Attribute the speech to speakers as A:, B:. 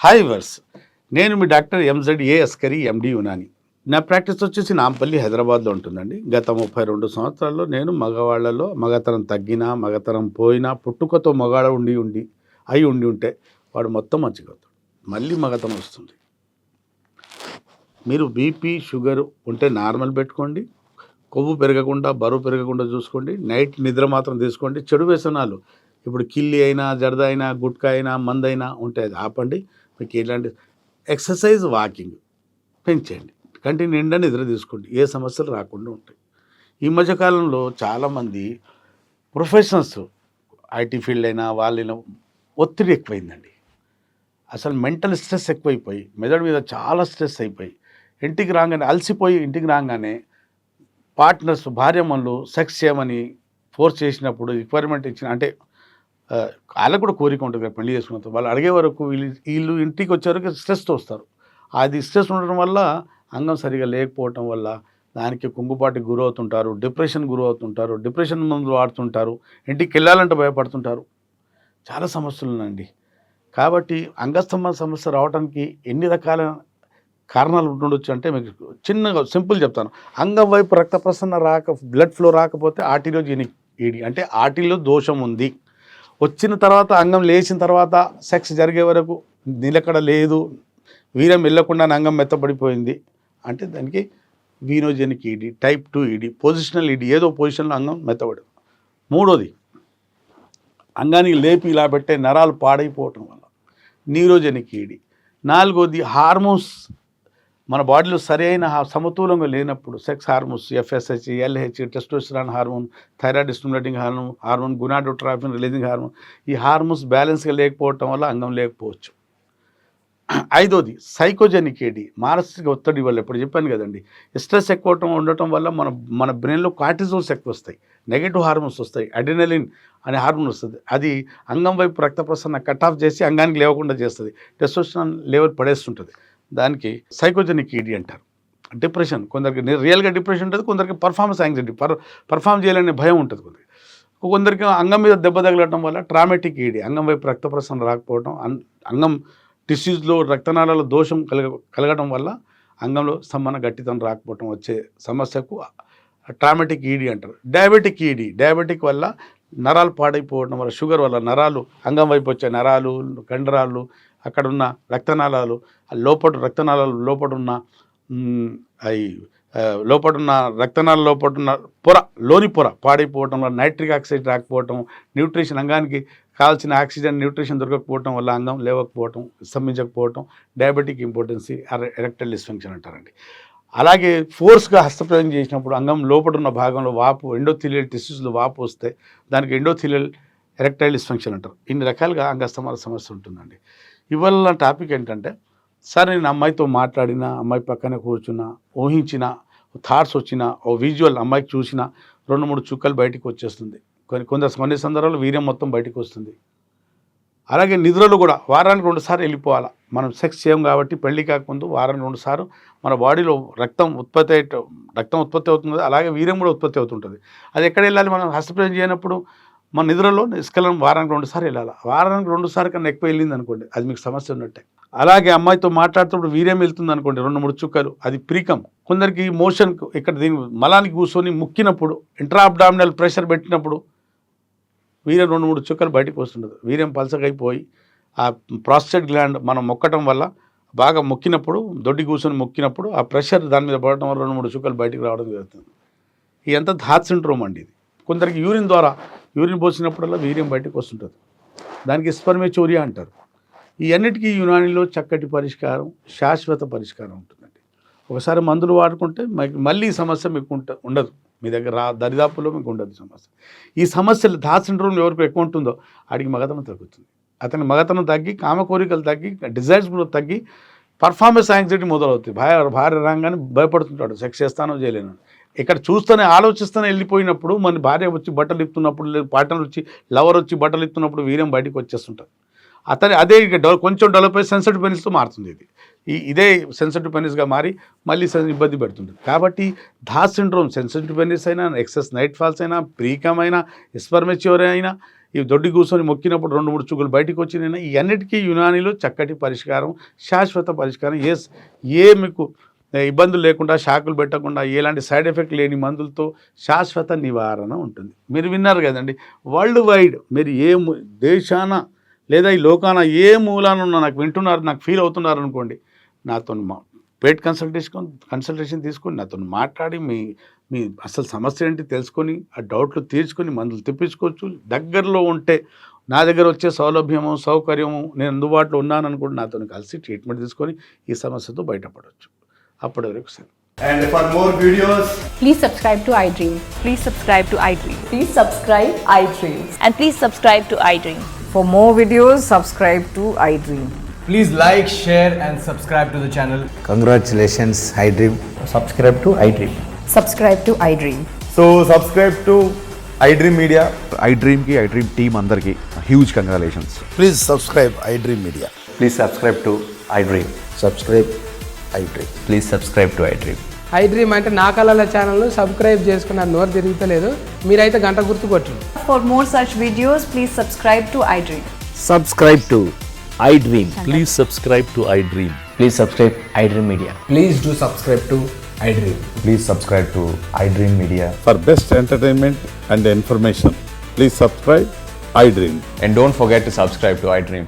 A: Hi verse, నేను మీ doctor ఎంజెడ్ఏ Askari ఎండి యునాని. నా practice వచ్చేసి నాంపల్లి హైదరాబాద్లో ఉంటుందండి. గత 32 సంవత్సరాల్లో నేను మగవాళ్లలో మగతనం తగ్గినా మగతనం పోయినా పుట్టుకతో మగాడ ఉండి ఉంటే వాడు మొత్తం మంచిగా అవుతాడు, మళ్ళీ మగతనం వస్తుంది. మీరు బీపీ షుగర్ ఉంటే నార్మల్ పెట్టుకోండి, కొవ్వు పెరగకుండా బరువు పెరగకుండా చూసుకోండి, నైట్ నిద్ర మాత్రం తీసుకోండి. చెడు వ్యసనాలు ఇప్పుడు కిల్లి అయినా జర్దా అయినా గుట్కా అయినా మందైనా ఉంటే అది ఆపండి. మీకు ఎలాంటి ఎక్సర్సైజ్ వాకింగ్ పెంచండి, కంటి నిండా నిద్ర తీసుకోండి, ఏ సమస్యలు రాకుండా ఉంటాయి. ఈ మధ్యకాలంలో చాలామంది ప్రొఫెషనల్స్ ఐటీ ఫీల్డ్ అయినా వాళ్ళైనా ఒత్తిడి ఎక్కువైందండి. అసలు మెంటల్ స్ట్రెస్ ఎక్కువైపోయి మెదడు మీద చాలా స్ట్రెస్ అయిపోయి ఇంటికి రాగానే అలసిపోయి ఇంటికి రాగానే పార్ట్నర్స్ భార్యమ్మలు సెక్స్ చేయమని ఫోర్స్ చేసినప్పుడు రిక్వైర్మెంట్ ఇచ్చిన అంటే వాళ్ళకు కూడా కోరిక ఉంటుంది కదా పెళ్లి చేసుకున్న వాళ్ళు అడిగే వరకు వీళ్ళు ఇంటికి వచ్చే వరకు స్ట్రెస్తో వస్తారు. అది స్ట్రెస్ ఉండడం వల్ల అంగం సరిగా లేకపోవటం వల్ల దానికి కుంగుపాటికి గురవుతుంటారు, డిప్రెషన్ గురవుతుంటారు, డిప్రెషన్ మందులు వాడుతుంటారు, ఇంటికి వెళ్ళాలంటే భయపడుతుంటారు. చాలా సమస్యలు ఉన్నాయండి. కాబట్టి అంగస్తంభన సమస్య రావడానికి ఎన్ని రకాల కారణాలు ఉండొచ్చు అంటే మీకు చిన్నగా సింపుల్ చెప్తాను. అంగం వైపు రక్త ప్రసరణ బ్లడ్ ఫ్లో రాకపోతే ఆర్టిరియోజెనిక్ ఈడీ అంటే ఆర్టిలో దోషం ఉంది. వచ్చిన తర్వాత అంగం లేచిన తర్వాత సెక్స్ జరిగే వరకు నిలకడ లేదు, వీర్యం వెళ్ళకుండా అంగం మెత్తబడిపోయింది అంటే దానికి venogenic ED, type 2 ED, positional ED, ఏదో పొజిషన్లో అంగం మెత్తబడి. మూడోది అంగానికి లేపి ఇలా పెట్టే నరాలు పాడైపోవటం వల్ల న్యూరోజెనిక్ ఈడీ. నాలుగోది హార్మోన్స్ మన బాడీలో సరైన సమతూలంగా లేనప్పుడు sex hormones FSH, LH, testosterone hormone, thyroid stimulating hormone, gonadotropin releasing hormone, ఈ హార్మోన్స్ బ్యాలెన్స్గా లేకపోవటం వల్ల అంగం లేకపోవచ్చు. ఐదోది సైకోజెనిక్ ఈడీ, మానసిక ఒత్తిడి వల్ల. ఇప్పుడు చెప్పాను కదండి, స్ట్రెస్ ఎక్కువ ఉండటం వల్ల మన బ్రెయిన్లో కార్టిజోల్స్ ఎక్కువ వస్తాయి, నెగటివ్ హార్మోన్స్ వస్తాయి, అడ్రినలిన్ అనే హార్మోన్ వస్తుంది. అది అంగం వైపు రక్త ప్రసరణ కట్ ఆఫ్ చేసి అంగానికి లేవకుండా చేస్తుంది, టెస్టోస్టెరాన్ లెవెల్ పడేస్తుంటుంది. దానికి సైకోజెనిక్ ఈడీ అంటారు. డిప్రెషన్, కొందరికి రియల్గా డిప్రెషన్ ఉంటుంది, కొందరికి పర్ఫార్మెన్స్ యాంగ్జైటీ, పర్ఫామ్ చేయాలనే భయం ఉంటుంది, కొందరికి అంగం మీద దెబ్బ తగలటం వల్ల ట్రామాటిక్ ఈడీ, అంగం వైపు రక్త ప్రసరణ రాకపోవడం, అంగం టిష్యూస్లో రక్తనాళాల దోషం కలగడం వల్ల అంగంలో స్తంభన గట్టితనం రాకపోవటం వచ్చే సమస్యకు ట్రామాటిక్ ఈడీ అంటారు. డయాబెటిక్ ఈడీ, డయాబెటిక్ వల్ల నరాలు పాడైపోవడం వల్ల, షుగర్ వల్ల నరాలు అంగం వైపు వచ్చే నరాలు, కండరాలు, అక్కడ ఉన్న రక్తనాళాలు, రక్తనాళాలు లోపడున్న రక్తనాళాల లోపడున్న లోని పొర పాడైపోవటం వల్ల, నైట్రిక్ ఆక్సైడ్ రాకపోవటం, న్యూట్రిషన్ అంగానికి కావాల్సిన ఆక్సిజన్ న్యూట్రిషన్ దొరకకపోవటం వల్ల అంగం లేవకపోవటం, స్తంభించకపోవటం, డయాబెటిక్ ఇంపార్టెన్సీ, ఎరెక్టైల్ డిస్ఫంక్షన్ అంటారండి. అలాగే ఫోర్స్గా హస్తప్రయోగం చేసినప్పుడు అంగం లోపడున్న భాగంలో వాపు, ఎండోథీలియల్ టిష్యూస్లో వాపు వస్తే దానికి ఎండోథీలియల్ ఎరెక్టైల్ డిస్ఫంక్షన్ అంటారు. ఇన్ని రకాలుగా అంగస్తంభన సమస్య ఉంటుందండి. ఇవాళ టాపిక్ ఏంటంటే, సరే నేను అమ్మాయితో మాట్లాడినా, అమ్మాయి పక్కన కూర్చున్నా, ఊహించిన థాట్స్ వచ్చినా, ఓ విజువల్ అమ్మాయికి చూసినా 2-3 చుక్కలు బయటికి వచ్చేస్తుంది. కొన్ని సందర్భాల్లో వీర్యం మొత్తం బయటకు వస్తుంది. అలాగే నిద్రలు కూడా వారానికి 2 సార్లు వెళ్ళిపోవాలి. మనం సెక్స్ చేయం కాబట్టి పెళ్లి కాకముందు వారానికి 2 సార్లు మన బాడీలో రక్తం ఉత్పత్తి అవుతుంది కదా, అలాగే వీర్యం కూడా ఉత్పత్తి అవుతుంటుంది. అది ఎక్కడ వెళ్ళాలి? మనం హస్తప్రయోగం చేయనప్పుడు మన నిద్రలో నిష్కలం వారానికి 2 సార్లు వెళ్ళాలి. వారానికి 2 సార్లు కన్నా ఎక్కువ వెళ్ళింది అనుకోండి, అది మీకు సమస్య ఉన్నట్టే. అలాగే అమ్మాయితో మాట్లాడుతున్నప్పుడు వీర్యం వెళ్తుంది అనుకోండి, 2-3 చుక్కలు, అది ప్రీకం. కొందరికి మోషన్ ఇక్కడ దీని మలానికి కూర్చొని ముక్కినప్పుడు, ఇంట్రా అబ్డామినల్ ప్రెషర్ పెట్టినప్పుడు వీర్యం 2-3 చుక్కలు బయటకు వస్తుంటుంది. వీర్యం పలసగైపోయి ఆ ప్రాస్టేట్ గ్లాండ్ మనం మొక్కటం వల్ల బాగా మొక్కినప్పుడు, దొడ్డి కూర్చొని మొక్కినప్పుడు ఆ ప్రెషర్ దాని మీద పడటం వల్ల 2-3 చుక్కలు బయటకు రావడం జరుగుతుంది. ఇదంతా హార్ట్ సిండ్రోమ్ అండి. ఇది కొందరికి యూరిన్ పోసినప్పుడల్లా వీర్యం బయటకు వస్తుంటుంది, దానికి స్పెర్మేచోరియా అంటారు. ఈ అన్నిటికీ యునానిలో చక్కటి పరిష్కారం, శాశ్వత పరిష్కారం ఉంటుందండి. ఒకసారి మందులు వాడుకుంటే మళ్ళీ ఈ సమస్య మీకు ఉండదు, మీ దగ్గర దరిదాపుల్లో మీకు ఉండదు సమస్య. ఈ సమస్యలు హార్ట్ సిండ్రోమ్ ఎవరికి ఎక్కువ ఉంటుందో ఆడికి మగతనం తగ్గుతుంది. అతని మగతనం తగ్గి, కామ కోరికలు తగ్గి, డిజైర్స్ కూడా తగ్గి, పర్ఫార్మెన్స్ యాంగ్జైటీ మొదలవుతుంది. భార్య రాగానే భయపడుతుంటాడు, సెక్స్ చేస్తానో చేయలేను. ఇక్కడ చూస్తూనే ఆలోచిస్తూనే వెళ్ళిపోయినప్పుడు మన భార్య వచ్చి బట్టలు ఇస్తున్నప్పుడు, లేదు పార్ట్నర్ వచ్చి లవర్ వచ్చి బట్టలు ఇస్తున్నప్పుడు వీర్యం బయటకు వచ్చేస్తుంటుంది. అదే కొంచెం డెవలప్ అయ్యి సెన్సిటివ్ పెనిస్తో మారుతుంది. ఇదే సెన్సిటివ్ పెనిస్గా మారి మళ్ళీ ఇబ్బంది పెడుతుంది. కాబట్టి హార్ట్ సిండ్రోమ్ సెన్సిటివ్ పెనిస్ అయినా, ఎక్సెస్ నైట్ ఫాల్స్ అయినా, ప్రీకమ్ అయినా, స్పెర్మేచ్యూర్ అయినా, ఈ దొడ్డి కూర్చొని మొక్కినప్పుడు 2-3 చుక్కలు బయటికి వచ్చినాయి. ఈ అన్నిటికీ యునానీలో చక్కటి పరిష్కారం, శాశ్వత పరిష్కారం. ఏ మీకు ఇబ్బందులు లేకుండా, షాకులు పెట్టకుండా, ఎలాంటి సైడ్ ఎఫెక్ట్ లేని మందులతో శాశ్వత నివారణ ఉంటుంది. మీరు విన్నారు కదండి, వరల్డ్ వైడ్ మీరు దేశాన లేదా ఈ లోకాన ఏ మూలాన ఉన్నా నాకు వింటున్నారు, నాకు ఫీల్ అవుతున్నారు అనుకోండి, నాతో పెయిడ్ కన్సల్టేషన్ తీసుకొని నాతో మాట్లాడి మీ అసలు సమస్య ఏంటి తెలుసుకొని ఆ డౌట్లు తీర్చుకొని మందులు తెప్పించుకోవచ్చు. దగ్గరలో ఉంటే నా దగ్గర వచ్చే సౌలభ్యము, సౌకర్యము, నేను అందుబాటులో ఉన్నాను అనుకుంటే నాతో కలిసి ట్రీట్మెంట్ తీసుకొని ఈ సమస్యతో బయటపడవచ్చు. అప్పటి వరకు sir.
B: And for more videos,
C: Please subscribe to iDream.
D: Please subscribe to iDream.
E: Please subscribe iDream.
D: And please subscribe to iDream.
E: For more videos, subscribe to iDream.
B: please like, share and subscribe to the channel.
F: Congratulations, iDream.
G: Subscribe to iDream.
E: Subscribe to iDream.
B: So subscribe to iDream Media.
H: iDream ki iDream team andarki huge congratulations.
F: Please subscribe iDream Media.
G: Please subscribe to iDream.
F: Subscribe iDream.
G: Please subscribe to iDream.
I: iDream అంటే నా కళల ఛానల్ను subscribe చేసుకున్న నోరు తిరుగుతలేదు, మీరైతే గంట గుర్తు కొట్టండి.
E: For more such videos, please subscribe to iDream.
G: Subscribe to iDream.
J: Please subscribe to iDream.
G: Please subscribe iDream Media.
B: Please do subscribe to iDream.
H: Please subscribe to iDream Media.
K: For best entertainment and information, please subscribe iDream.
G: And don't forget to subscribe to iDream.